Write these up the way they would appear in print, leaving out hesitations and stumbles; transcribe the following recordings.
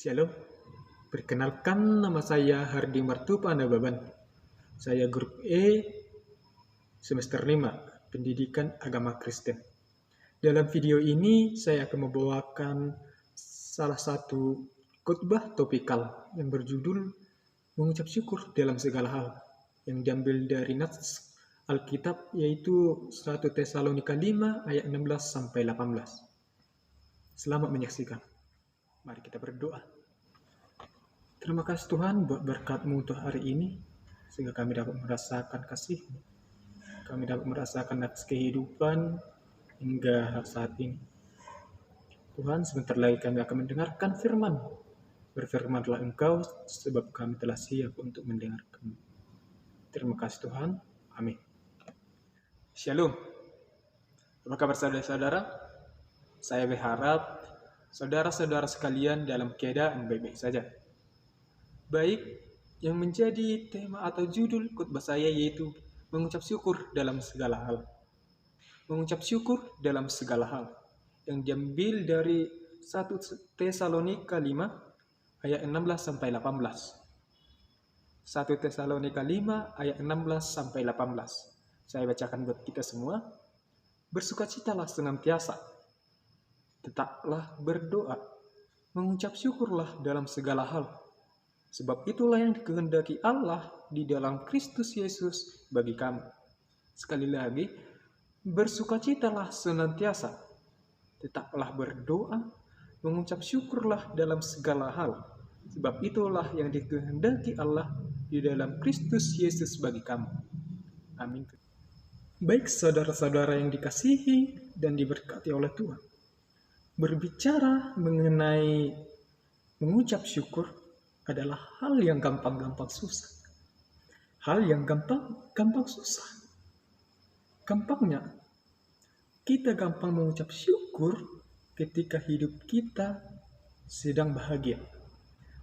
Shalom, perkenalkan nama saya Hardi Martupa Nababan. Saya grup E, semester 5, Pendidikan Agama Kristen. Dalam video ini, saya akan membawakan salah satu khotbah topikal yang berjudul Mengucap Syukur dalam Segala Hal, yang diambil dari nats Alkitab, yaitu 1 Tesalonika 5 ayat 16-18. Selamat menyaksikan. Mari kita berdoa. Terima kasih Tuhan buat berkat-Mu untuk hari ini, sehingga kami dapat merasakan kasih-Mu. Kami dapat merasakan nafas kehidupan hingga saat ini. Tuhan, sebentar lagi kami akan mendengarkan firman. Berfirmanlah Engkau, sebab kami telah siap untuk mendengarkan. Terima kasih Tuhan. Amin. Shalom. Apa kabar saudara-saudara? Saya berharap saudara-saudara sekalian dalam keadaan baik-baik saja. Baik, yang menjadi tema atau judul khotbah saya yaitu mengucap syukur dalam segala hal. Mengucap syukur dalam segala hal, yang diambil dari 1 Tesalonika 5 ayat 16-18. 1 Tesalonika 5 ayat 16-18. Saya bacakan buat kita semua. Bersukacitalah senantiasa, tetaplah berdoa, mengucap syukurlah dalam segala hal. Sebab itulah yang dikehendaki Allah di dalam Kristus Yesus bagi kamu. Sekali lagi, bersukacitalah senantiasa, tetaplah berdoa, mengucap syukurlah dalam segala hal. Sebab itulah yang dikehendaki Allah di dalam Kristus Yesus bagi kamu. Amin. Baik saudara-saudara yang dikasihi dan diberkati oleh Tuhan. Berbicara mengenai mengucap syukur adalah hal yang gampang-gampang susah. Hal yang gampang susah. Gampangnya, kita gampang mengucap syukur ketika hidup kita sedang bahagia,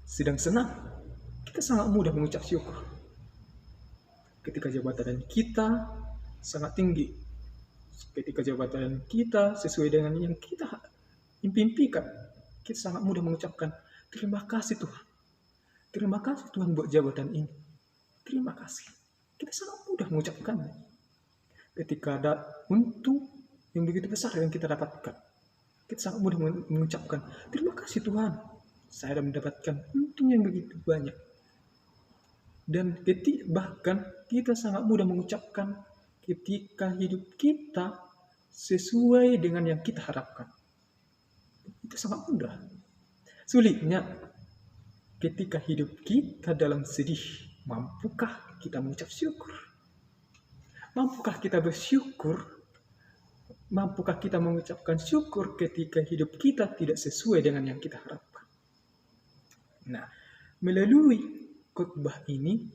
sedang senang. Kita sangat mudah mengucap syukur. Ketika jabatan kita sangat tinggi, ketika jabatan kita sesuai dengan yang kita impikan, kita sangat mudah mengucapkan terima kasih Tuhan. Terima kasih Tuhan buat jabatan ini. Terima kasih. Kita sangat mudah mengucapkannya. Ketika ada untung yang begitu besar yang kita dapatkan, kita sangat mudah mengucapkan terima kasih Tuhan. Saya sudah mendapatkan untung yang begitu banyak. Dan bahkan kita sangat mudah mengucapkan ketika hidup kita sesuai dengan yang kita harapkan. Itu sangat mudah. Sulitnya ketika hidup kita dalam sedih, mampukah kita mengucap syukur? Mampukah kita bersyukur? Mampukah kita mengucapkan syukur ketika hidup kita tidak sesuai dengan yang kita harapkan? Nah, melalui khotbah ini,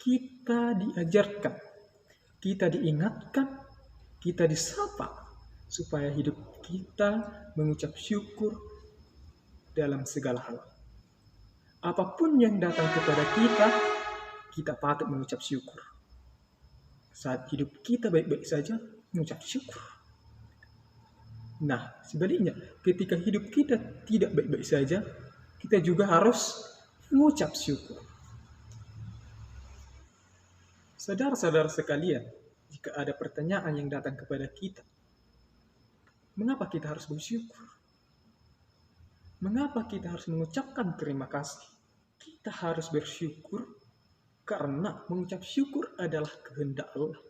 kita diajarkan, kita diingatkan, kita disapa, supaya hidup kita mengucap syukur dalam segala hal. Apapun yang datang kepada kita, kita patut mengucap syukur. Saat hidup kita baik-baik saja, mengucap syukur. Nah, sebaliknya, ketika hidup kita tidak baik-baik saja, kita juga harus mengucap syukur. Saudara-saudara sekalian, jika ada pertanyaan yang datang kepada kita, mengapa kita harus bersyukur? Mengapa kita harus mengucapkan terima kasih? Kita harus bersyukur karena mengucap syukur adalah kehendak Allah.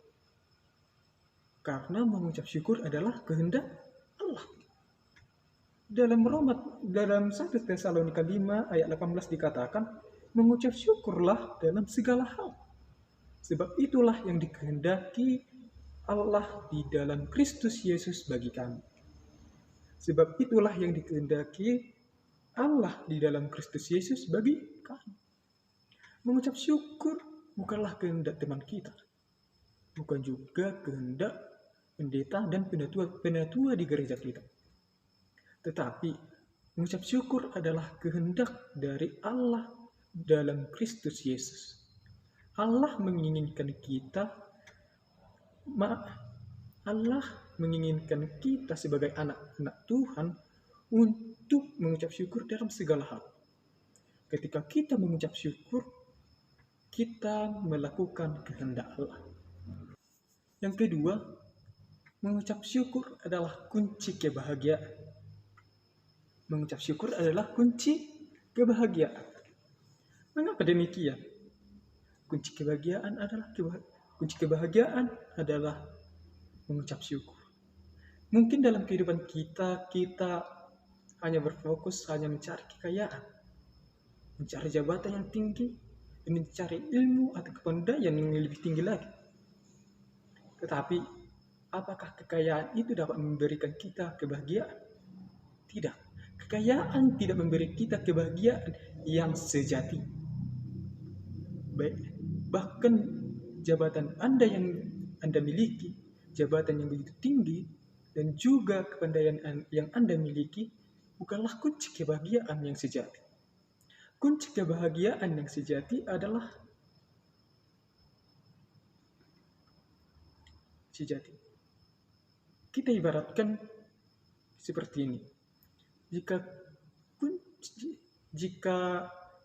Karena mengucap syukur adalah kehendak Allah. Dalam 1 Tesalonika 5 ayat 18 dikatakan, mengucap syukurlah dalam segala hal. Sebab itulah yang dikehendaki Allah di dalam Kristus Yesus bagi kami. Sebab itulah yang dikehendaki Allah di dalam Kristus Yesus bagi kami. Mengucap syukur bukanlah kehendak teman kita. Bukan juga kehendak pendeta dan penatua di gereja kita. Tetapi mengucap syukur adalah kehendak dari Allah dalam Kristus Yesus. Allah menginginkan kita sebagai anak-anak Tuhan untuk mengucap syukur dalam segala hal. Ketika kita mengucap syukur, kita melakukan kehendak Allah. Yang kedua, mengucap syukur adalah kunci kebahagiaan. Mengucap syukur adalah kunci kebahagiaan. Mengapa demikian? Kunci kebahagiaan adalah mengucap syukur. Mungkin dalam kehidupan kita hanya berfokus hanya mencari kekayaan, mencari jabatan yang tinggi, mencari ilmu atau kepandaian yang lebih tinggi lagi. Tetapi, apakah kekayaan itu dapat memberikan kita kebahagiaan? Tidak. Kekayaan tidak memberi kita kebahagiaan yang sejati. Bahkan jabatan Anda yang Anda miliki, jabatan yang begitu tinggi, dan juga kepandaian yang Anda miliki, bukanlah kunci kebahagiaan yang sejati. Kunci kebahagiaan yang sejati adalah kita ibaratkan seperti ini. Jika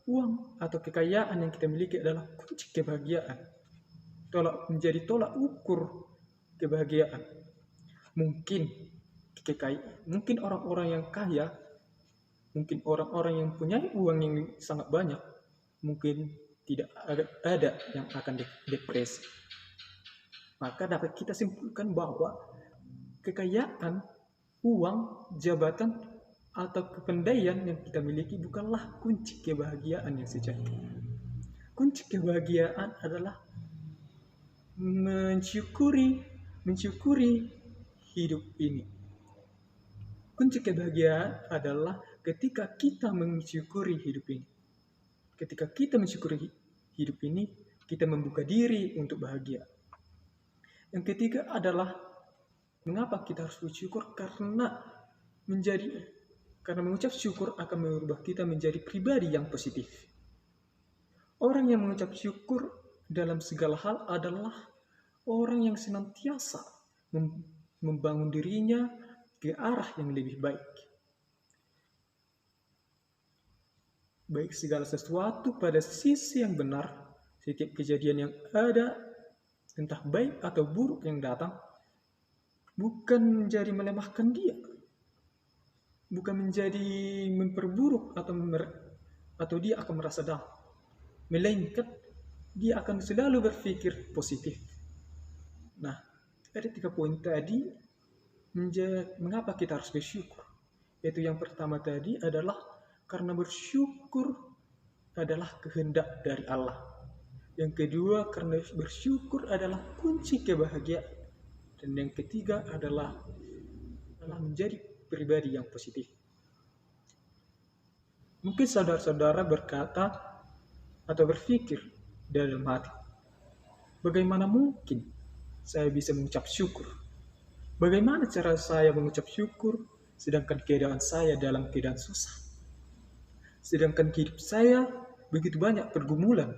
uang atau kekayaan yang kita miliki adalah kunci kebahagiaan, menjadi tolak ukur kebahagiaan, mungkin orang-orang yang kaya, mungkin orang-orang yang punya uang yang sangat banyak, mungkin tidak ada yang akan depresi. Maka dapat kita simpulkan bahwa kekayaan, uang, jabatan, atau kepandaian yang kita miliki bukanlah kunci kebahagiaan yang sejati. Kunci kebahagiaan adalah mensyukuri hidup ini. Kunci kebahagiaan adalah ketika kita mensyukuri hidup ini. Ketika kita mensyukuri hidup ini, kita membuka diri untuk bahagia. Yang ketiga adalah mengapa kita harus bersyukur? Karena mengucap syukur akan mengubah kita menjadi pribadi yang positif. Orang yang mengucap syukur dalam segala hal adalah orang yang senantiasa membangun dirinya ke arah yang lebih baik. Baik segala sesuatu pada sisi yang benar, setiap kejadian yang ada, entah baik atau buruk yang datang, bukan menjadi melemahkan dia, bukan menjadi memperburuk atau dia akan merasa down, melainkan dia akan selalu berpikir positif. Nah, ada 3 poin tadi mengapa kita harus bersyukur. Yaitu yang pertama tadi adalah karena bersyukur adalah kehendak dari Allah. Yang kedua, karena bersyukur adalah kunci kebahagiaan. Dan yang ketiga adalah menjadi pribadi yang positif. Mungkin saudara-saudara berkata atau berpikir dalam hati, bagaimana mungkin saya bisa mengucap syukur? Bagaimana cara saya mengucap syukur sedangkan keadaan saya dalam keadaan susah? Sedangkan hidup saya begitu banyak pergumulan.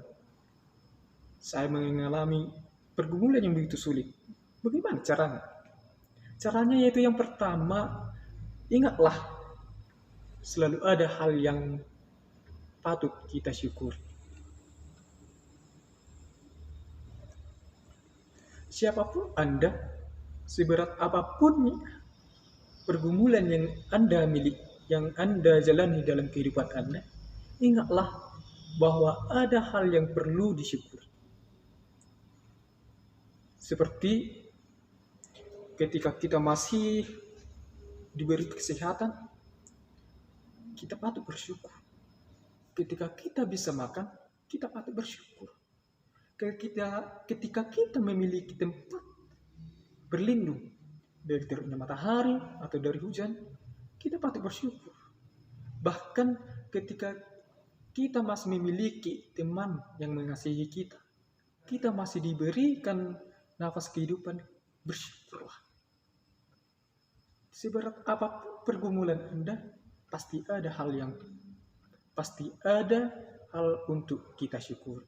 Saya mengalami pergumulan yang begitu sulit. Bagaimana caranya? Caranya yaitu yang pertama, ingatlah selalu ada hal yang patut kita syukuri. Siapapun Anda, seberat apapun pergumulan yang Anda miliki, yang Anda jalani dalam kehidupan Anda, ingatlah bahwa ada hal yang perlu disyukuri. Seperti ketika kita masih diberi kesehatan, kita patut bersyukur. Ketika kita bisa makan, kita patut bersyukur. Ketika kita memiliki tempat berlindung dari teriknya matahari atau dari hujan, kita patut bersyukur. Bahkan ketika kita masih memiliki teman yang mengasihi kita, kita masih diberikan nafas kehidupan, bersyukurlah. Seberat apapun pergumulan Anda, pasti ada hal untuk kita syukuri.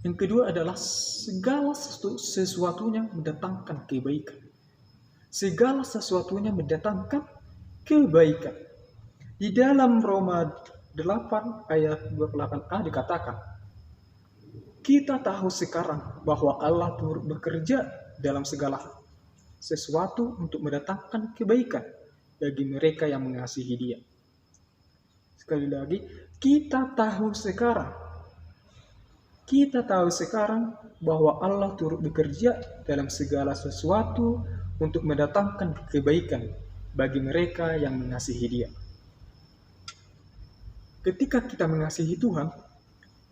Yang kedua adalah segala sesuatunya mendatangkan kebaikan. Segala sesuatunya mendatangkan kebaikan. Di dalam Roma 8 ayat 28a dikatakan, kita tahu sekarang bahwa Allah turut bekerja dalam segala sesuatu untuk mendatangkan kebaikan bagi mereka yang mengasihi Dia. Sekali lagi, kita tahu sekarang bahwa Allah turut bekerja dalam segala sesuatu untuk mendatangkan kebaikan bagi mereka yang mengasihi Dia. Ketika kita mengasihi Tuhan,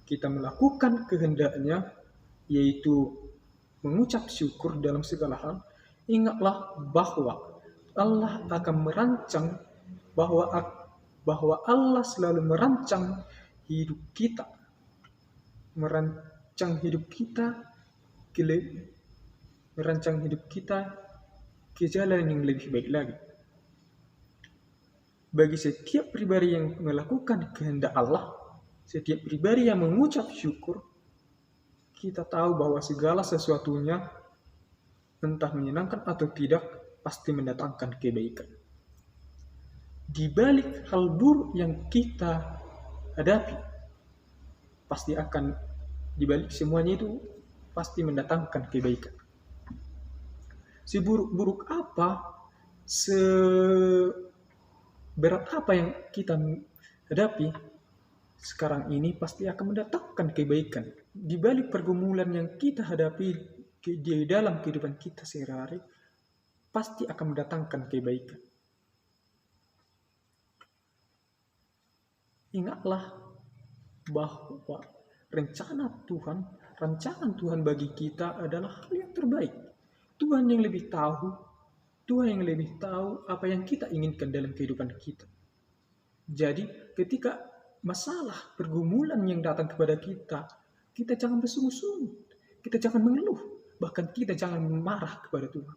kita melakukan kehendak-Nya, yaitu mengucap syukur dalam segala hal. Ingatlah bahwa Allah akan merancang, bahwa Allah selalu merancang hidup kita, ke jalan yang lebih baik lagi. Bagi setiap pribadi yang melakukan kehendak Allah, setiap pribadi yang mengucap syukur, kita tahu bahwa segala sesuatunya, entah menyenangkan atau tidak, pasti mendatangkan kebaikan. Di balik hal buruk yang kita hadapi, di balik semuanya itu pasti mendatangkan kebaikan. Seburuk-buruk apa, seberat apa yang kita hadapi sekarang ini, pasti akan mendatangkan kebaikan. Di balik pergumulan yang kita hadapi di dalam kehidupan kita sehari-hari, pasti akan mendatangkan kebaikan. Ingatlah bahwa rancangan Tuhan bagi kita adalah hal yang terbaik. Tuhan yang lebih tahu apa yang kita inginkan dalam kehidupan kita. Jadi ketika masalah pergumulan yang datang kepada kita, kita jangan bersungut-sungut, kita jangan mengeluh, bahkan kita jangan marah kepada Tuhan.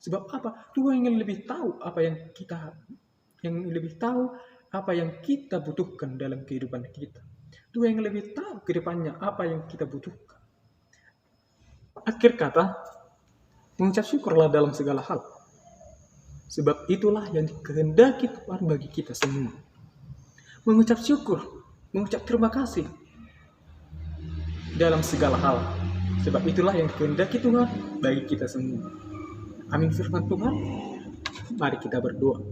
Sebab apa? Tuhan yang lebih tahu apa yang kita butuhkan dalam kehidupan kita. Tuhan yang lebih tahu ke depannya apa yang kita butuhkan. Akhir kata, mengucap syukurlah dalam segala hal. Sebab itulah yang dikehendaki Tuhan bagi kita semua. Mengucap syukur, mengucap terima kasih dalam segala hal. Sebab itulah yang dikehendaki Tuhan bagi kita semua. Amin firman Tuhan. Mari kita berdoa.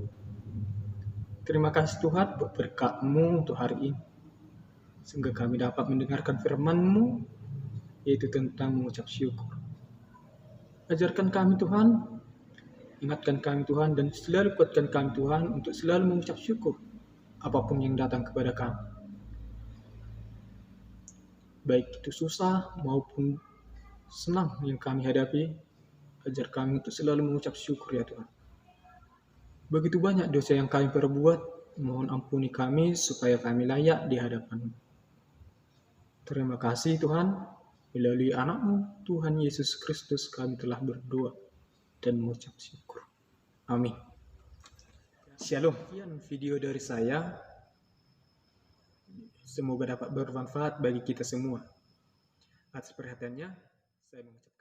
Terima kasih Tuhan buat berkat-Mu untuk hari ini. Sehingga kami dapat mendengarkan firman-Mu, yaitu tentang mengucap syukur. Ajarkan kami Tuhan, ingatkan kami Tuhan, dan selalu kuatkan kami Tuhan untuk selalu mengucap syukur apapun yang datang kepada kami. Baik itu susah maupun senang yang kami hadapi, ajar kami untuk selalu mengucap syukur ya Tuhan. Begitu banyak dosa yang kami perbuat, mohon ampuni kami supaya kami layak di hadapan-Mu. Terima kasih Tuhan, melalui anak-Mu, Tuhan Yesus Kristus kami telah berdoa dan mengucap syukur. Amin. Shalom. Sekian video dari saya. Semoga dapat bermanfaat bagi kita semua. Atas perhatiannya, saya mengucapkan